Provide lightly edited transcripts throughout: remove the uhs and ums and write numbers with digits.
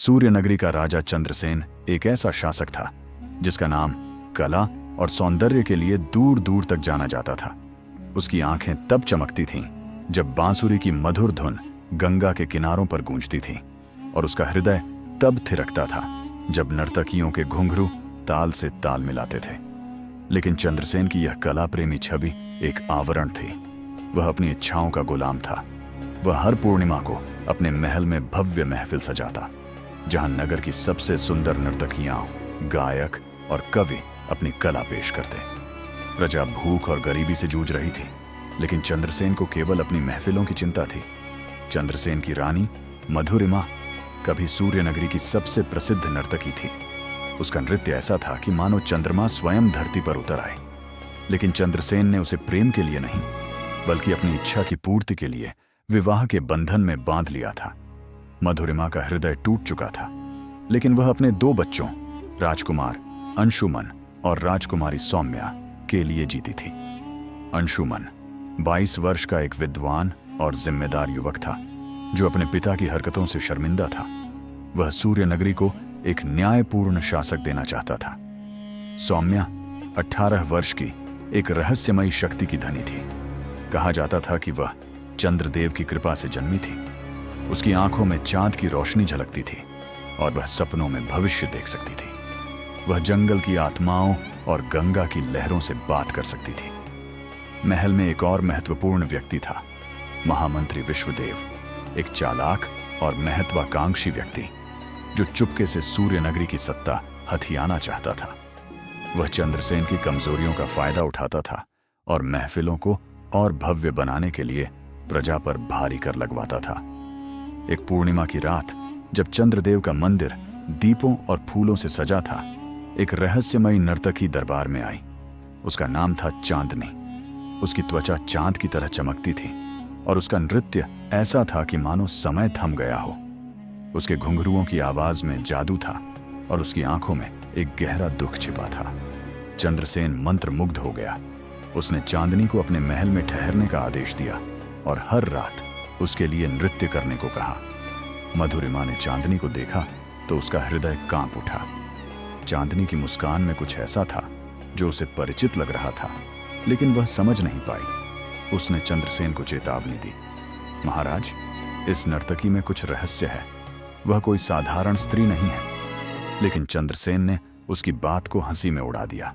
सूर्यनगरी का राजा चंद्रसेन एक ऐसा शासक था जिसका नाम कला और सौंदर्य के लिए दूर दूर तक जाना जाता था। उसकी आंखें तब चमकती थीं जब बांसुरी की मधुर धुन गंगा के किनारों पर गूंजती थी, और उसका हृदय तब थिरकता था जब नर्तकियों के घुंघरू ताल से ताल मिलाते थे। लेकिन चंद्रसेन की यह कला प्रेमी छवि एक आवरण थी। वह अपनी इच्छाओं का गुलाम था। वह हर पूर्णिमा को अपने महल में भव्य महफिल सजाता, जहां नगर की सबसे सुंदर नर्तकियां, गायक और कवि अपनी कला पेश करते। प्रजा भूख और गरीबी से जूझ रही थी, लेकिन चंद्रसेन को केवल अपनी महफिलों की चिंता थी। चंद्रसेन की रानी मधुरिमा कभी सूर्यनगरी की सबसे प्रसिद्ध नर्तकी थी। उसका नृत्य ऐसा था कि मानो चंद्रमा स्वयं धरती पर उतर आए। लेकिन चंद्रसेन ने उसे प्रेम के लिए नहीं, बल्कि अपनी इच्छा की पूर्ति के लिए विवाह के बंधन में बांध लिया था। मधुरिमा का हृदय टूट चुका था, लेकिन वह अपने 2 बच्चों राजकुमार अंशुमन और राजकुमारी सौम्या के लिए जीती थी। अंशुमन 22 वर्ष का एक विद्वान और जिम्मेदार युवक था जो अपने पिता की हरकतों से शर्मिंदा था। वह सूर्यनगरी को एक न्यायपूर्ण शासक देना चाहता था। सौम्या 18 वर्ष की एक रहस्यमयी शक्ति की धनी थी। कहा जाता था कि वह चंद्रदेव की कृपा से जन्मी थी। उसकी आंखों में चांद की रोशनी झलकती थी और वह सपनों में भविष्य देख सकती थी। वह जंगल की आत्माओं और गंगा की लहरों से बात कर सकती थी। महल में एक और महत्वपूर्ण व्यक्ति था, महामंत्री विश्वदेव, एक चालाक और महत्वाकांक्षी व्यक्ति जो चुपके से सूर्यनगरी की सत्ता हथियाना चाहता था। वह चंद्रसेन की कमजोरियों का फायदा उठाता था और महफिलों को और भव्य बनाने के लिए प्रजा पर भारी कर लगवाता था। एक पूर्णिमा की रात जब चंद्रदेव का मंदिर दीपों और फूलों से सजा था, एक रहस्यमयी नर्तकी दरबार में आई। उसका नाम था चांदनी। उसकी त्वचा चांद की तरह चमकती थी और उसका नृत्य ऐसा था कि मानो समय थम गया हो। उसके घुंघरुओं की आवाज में जादू था और उसकी आंखों में एक गहरा दुख छिपा था। चंद्रसेन मंत्रमुग्ध हो गया। उसने चांदनी को अपने महल में ठहरने का आदेश दिया और हर रात उसके लिए नृत्य करने को कहा। मधुरिमा ने चांदनी को देखा तो उसका हृदय कांप उठा। चांदनी की मुस्कान में कुछ ऐसा था जो उसे परिचित लग रहा था, लेकिन वह समझ नहीं पाई। उसने चंद्रसेन को चेतावनी दी, महाराज, इस नर्तकी में कुछ रहस्य है। वह कोई साधारण स्त्री नहीं है। लेकिन चंद्रसेन ने उसकी बात को हंसी में उड़ा दिया।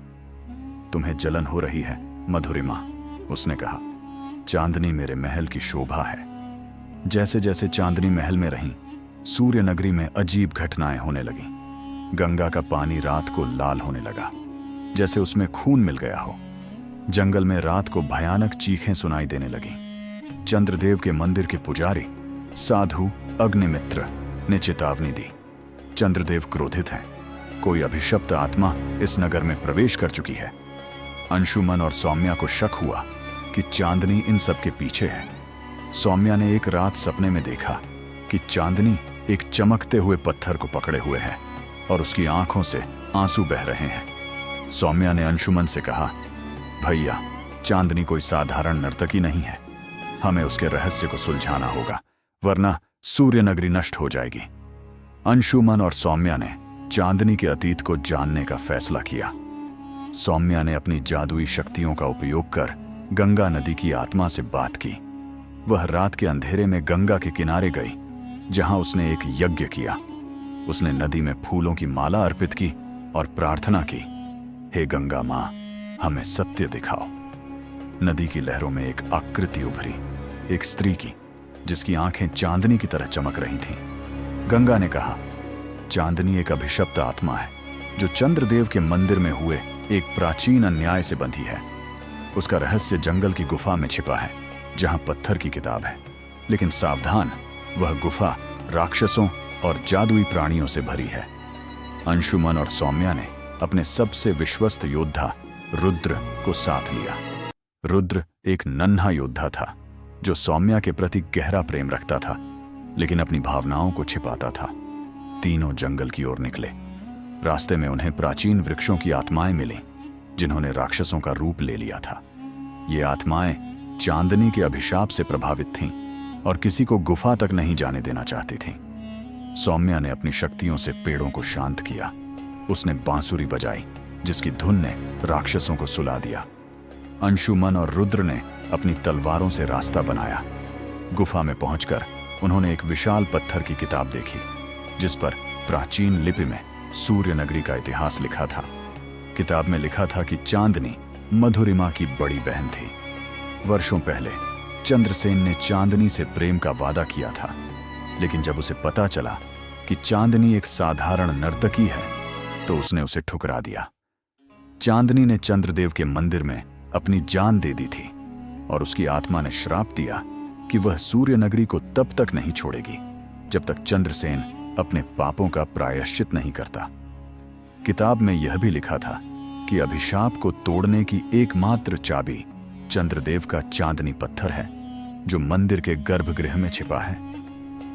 तुम्हें जलन हो रही है मधुरिमा, उसने कहा। चांदनी मेरे महल की शोभा है। जैसे जैसे चांदनी महल में रही, सूर्यनगरी में अजीब घटनाएं होने लगीं। गंगा का पानी रात को लाल होने लगा, जैसे उसमें खून मिल गया हो। जंगल में रात को भयानक चीखें सुनाई देने लगीं। चंद्रदेव के मंदिर के पुजारी साधु अग्निमित्र ने चेतावनी दी, चंद्रदेव क्रोधित हैं। कोई अभिशप्त आत्मा इस नगर में प्रवेश कर चुकी है। अंशुमन और सौम्या को शक हुआ कि चांदनी इन सब के पीछे है। सौम्या ने एक रात सपने में देखा कि चांदनी एक चमकते हुए पत्थर को पकड़े हुए है और उसकी आंखों से आंसू बह रहे हैं। सौम्या ने अंशुमन से कहा, भैया, चांदनी कोई साधारण नर्तकी नहीं है। हमें उसके रहस्य को सुलझाना होगा, वरना सूर्यनगरी नष्ट हो जाएगी। अंशुमन और सौम्या ने चांदनी के अतीत को जानने का फैसला किया। सौम्या ने अपनी जादुई शक्तियों का उपयोग कर गंगा नदी की आत्मा से बात की। वह रात के अंधेरे में गंगा के किनारे गई, जहां उसने एक यज्ञ किया। उसने नदी में फूलों की माला अर्पित की और प्रार्थना की, हे गंगा मां, हमें सत्य दिखाओ। नदी की लहरों में एक आकृति उभरी, एक स्त्री की, जिसकी आंखें चांदनी की तरह चमक रही थीं। गंगा ने कहा, चांदनी एक अभिशप्त आत्मा है जो चंद्रदेव के मंदिर में हुए एक प्राचीन अन्याय से बंधी है। उसका रहस्य जंगल की गुफा में छिपा है, जहां पत्थर की किताब है। लेकिन सावधान, वह गुफा राक्षसों और जादुई प्राणियों से भरी है। अंशुमन और सौम्या ने अपने सबसे विश्वस्त योद्धा रुद्र को साथ लिया। रुद्र एक नन्हा योद्धा था जो सौम्या के प्रति गहरा प्रेम रखता था, लेकिन अपनी भावनाओं को छिपाता था। तीनों जंगल की ओर निकले। रास्ते में उन्हें प्राचीन वृक्षों की आत्माएं मिली, जिन्होंने राक्षसों का रूप ले लिया था। ये आत्माएं चांदनी के अभिशाप से प्रभावित थीं और किसी को गुफा तक नहीं जाने देना चाहती थीं। सौम्या ने अपनी शक्तियों से पेड़ों को शांत किया। उसने बांसुरी बजाई जिसकी धुन ने राक्षसों को सुला दिया। अंशुमन और रुद्र ने अपनी तलवारों से रास्ता बनाया। गुफा में पहुंचकर उन्होंने एक विशाल पत्थर की किताब देखी जिस पर प्राचीन लिपि में सूर्य नगरी का इतिहास लिखा था। किताब में लिखा था कि चांदनी मधुरिमा की बड़ी बहन थी। वर्षों पहले चंद्रसेन ने चांदनी से प्रेम का वादा किया था, लेकिन जब उसे पता चला कि चांदनी एक साधारण नर्तकी है तो उसने उसे ठुकरा दिया। चांदनी ने चंद्रदेव के मंदिर में अपनी जान दे दी थी और उसकी आत्मा ने श्राप दिया कि वह सूर्य नगरी को तब तक नहीं छोड़ेगी जब तक चंद्रसेन अपने पापों का प्रायश्चित नहीं करता। किताब में यह भी लिखा था कि अभिशाप को तोड़ने की एकमात्र चाबी चंद्रदेव का चांदनी पत्थर है जो मंदिर के गर्भगृह में छिपा है,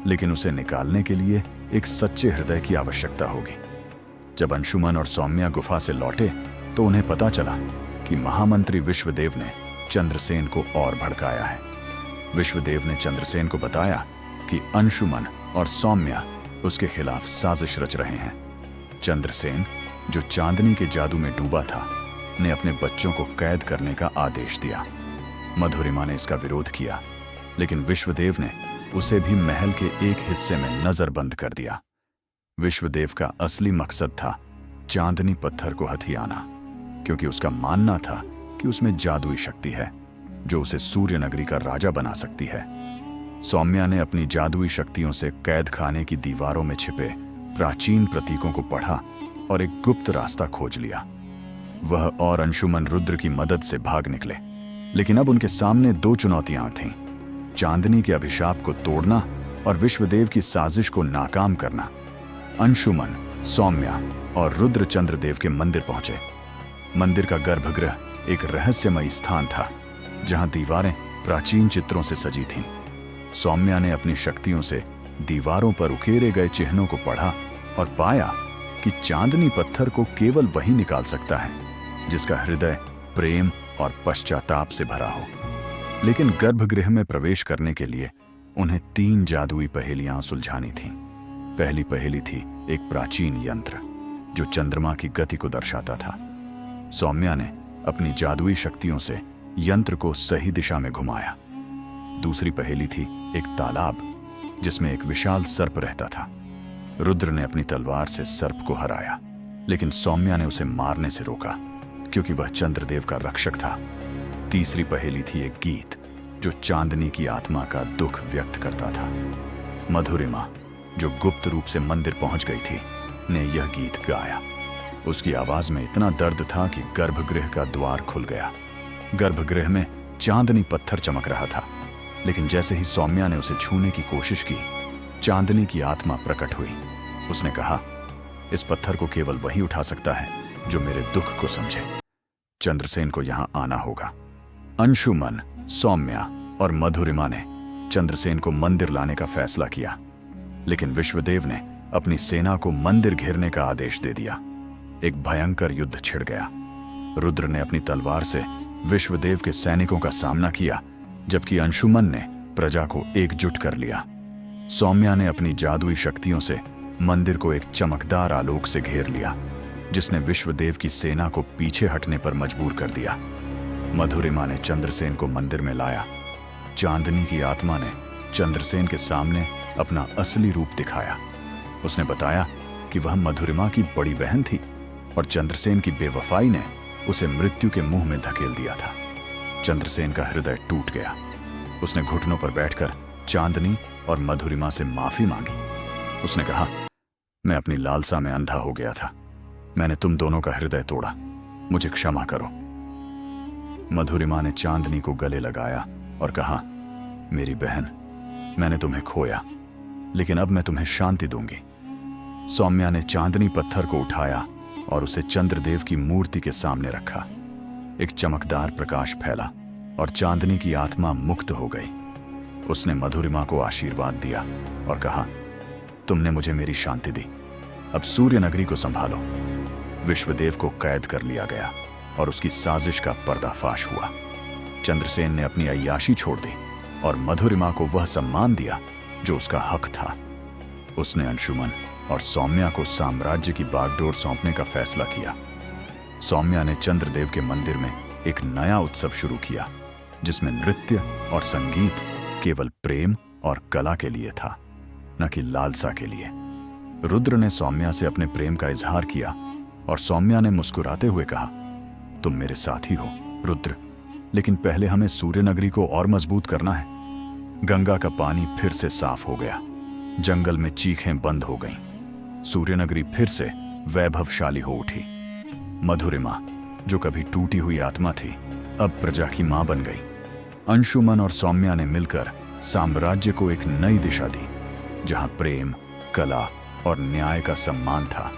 लेकिन उसे निकालने के लिए एक सच्चे हृदय की आवश्यकता होगी। जब अंशुमन और सौम्या गुफा से लौटे तो उन्हें पता चला कि महामंत्री विश्वदेव ने चंद्रसेन को और भड़काया है। विश्वदेव ने चंद्रसेन को बताया कि अंशुमन और सौम्या उसके खिलाफ साजिश रच रहे हैं। चंद्रसेन, जो चांदनी के जादू में डूबा था, ने अपने बच्चों को कैद करने का आदेश दिया। मधुरिमा ने इसका विरोध किया, लेकिन विश्वदेव ने उसे भी महल के एक हिस्से में नजरबंद कर दिया। विश्वदेव का असली मकसद था चांदनी पत्थर को हथियाना, क्योंकि उसका मानना था कि उसमें जादुई शक्ति है जो उसे सूर्य नगरी का राजा बना सकती है। सौम्या ने अपनी जादुई शक्तियों से कैद खाने की दीवारों में छिपे प्राचीन प्रतीकों को पढ़ा और एक गुप्त रास्ता खोज लिया। वह और अंशुमन रुद्र की मदद से भाग निकले, लेकिन अब उनके सामने दो चुनौतियां थीं: चांदनी के अभिशाप को तोड़ना और विश्वदेव की साजिश को नाकाम करना। अंशुमन, सौम्या और रुद्र चंद्रदेव के मंदिर पहुंचे। मंदिर का गर्भगृह एक रहस्यमयी स्थान था जहां दीवारें प्राचीन चित्रों से सजी थीं। सौम्या ने अपनी शक्तियों से दीवारों पर उकेरे गए चिन्हों को पढ़ा और पाया कि चांदनी पत्थर को केवल वही निकाल सकता है जिसका हृदय प्रेम और पश्चाताप से भरा हो। लेकिन गर्भगृह में प्रवेश करने के लिए उन्हें 3 जादुई पहेलियां सुलझानी थीं। पहली पहेली थी एक प्राचीन यंत्र जो चंद्रमा की गति को दर्शाता था। सौम्या ने अपनी जादुई शक्तियों से यंत्र को सही दिशा में घुमाया। दूसरी पहेली थी एक तालाब जिसमें एक विशाल सर्प रहता था। रुद्र ने अपनी तलवार से सर्प को हराया, लेकिन सौम्या ने उसे मारने से रोका क्योंकि वह चंद्रदेव का रक्षक था। तीसरी पहेली थी एक गीत जो चांदनी की आत्मा का दुख व्यक्त करता था। मधुरिमा, जो गुप्त रूप से मंदिर पहुंच गई थी, ने यह गीत गाया। उसकी आवाज में इतना दर्द था कि गर्भगृह का द्वार खुल गया। गर्भगृह में चांदनी पत्थर चमक रहा था, लेकिन जैसे ही सौम्या ने उसे छूने की कोशिश की, चांदनी की आत्मा प्रकट हुई। उसने कहा, इस पत्थर को केवल वही उठा सकता है जो मेरे दुख को समझे। चंद्रसेन को यहां आना होगा। अंशुमन, सौम्या और मधुरिमा ने चंद्रसेन को मंदिर लाने का फैसला किया, लेकिन विश्वदेव ने अपनी सेना को मंदिर घेरने का आदेश दे दिया। एक भयंकर युद्ध छिड़ गया। रुद्र ने अपनी तलवार से विश्वदेव के सैनिकों का सामना किया, जबकि अंशुमन ने प्रजा को एकजुट कर लिया। सौम्या ने अपनी जादुई शक्तियों से मंदिर को एक चमकदार आलोक से घेर लिया, जिसने विश्वदेव की सेना को पीछे हटने पर मजबूर कर दिया। मधुरिमा ने चंद्रसेन को मंदिर में लाया। चांदनी की आत्मा ने चंद्रसेन के सामने अपना असली रूप दिखाया। उसने बताया कि वह मधुरिमा की बड़ी बहन थी और चंद्रसेन की बेवफाई ने उसे मृत्यु के मुंह में धकेल दिया था। चंद्रसेन का हृदय टूट गया। उसने घुटनों पर बैठकर चांदनी और मधुरिमा से माफी मांगी। उसने कहा, मैं अपनी लालसा में अंधा हो गया था। मैंने तुम दोनों का हृदय तोड़ा, मुझे क्षमा करो। मधुरिमा ने चांदनी को गले लगाया और कहा, मेरी बहन, मैंने तुम्हें खोया, लेकिन अब मैं तुम्हें शांति दूंगी। सौम्या ने चांदनी पत्थर को उठाया और उसे चंद्रदेव की मूर्ति के सामने रखा। एक चमकदार प्रकाश फैला और चांदनी की आत्मा मुक्त हो गई। उसने मधुरिमा को आशीर्वाद दिया और कहा, तुमने मुझे मेरी शांति दी, अब सूर्य नगरी को संभालो। विश्वदेव को कैद कर लिया गया और उसकी साजिश का पर्दाफाश हुआ। चंद्रसेन ने अपनी अय्याशी छोड़ दी और मधुरिमा को वह सम्मान दिया जो उसका हक था। उसने अंशुमन और सौम्या को साम्राज्य की बागडोर सौंपने का फैसला किया। सौम्या ने चंद्रदेव के मंदिर में एक नया उत्सव शुरू किया, जिसमें नृत्य और संगीत केवल प्रेम और कला के लिए था, न कि लालसा के लिए। रुद्र ने सौम्या से अपने प्रेम का इजहार किया और सौम्या ने मुस्कुराते हुए कहा, तुम मेरे साथी हो रुद्र, लेकिन पहले हमें सूर्यनगरी को और मजबूत करना है। गंगा का पानी फिर से साफ हो गया, जंगल में चीखें बंद हो गईं, सूर्यनगरी फिर से वैभवशाली हो उठी। मधुरिमा, जो कभी टूटी हुई आत्मा थी, अब प्रजा की मां बन गई। अंशुमन और सौम्या ने मिलकर साम्राज्य को एक नई दिशा दी, जहां प्रेम, कला और न्याय का सम्मान था।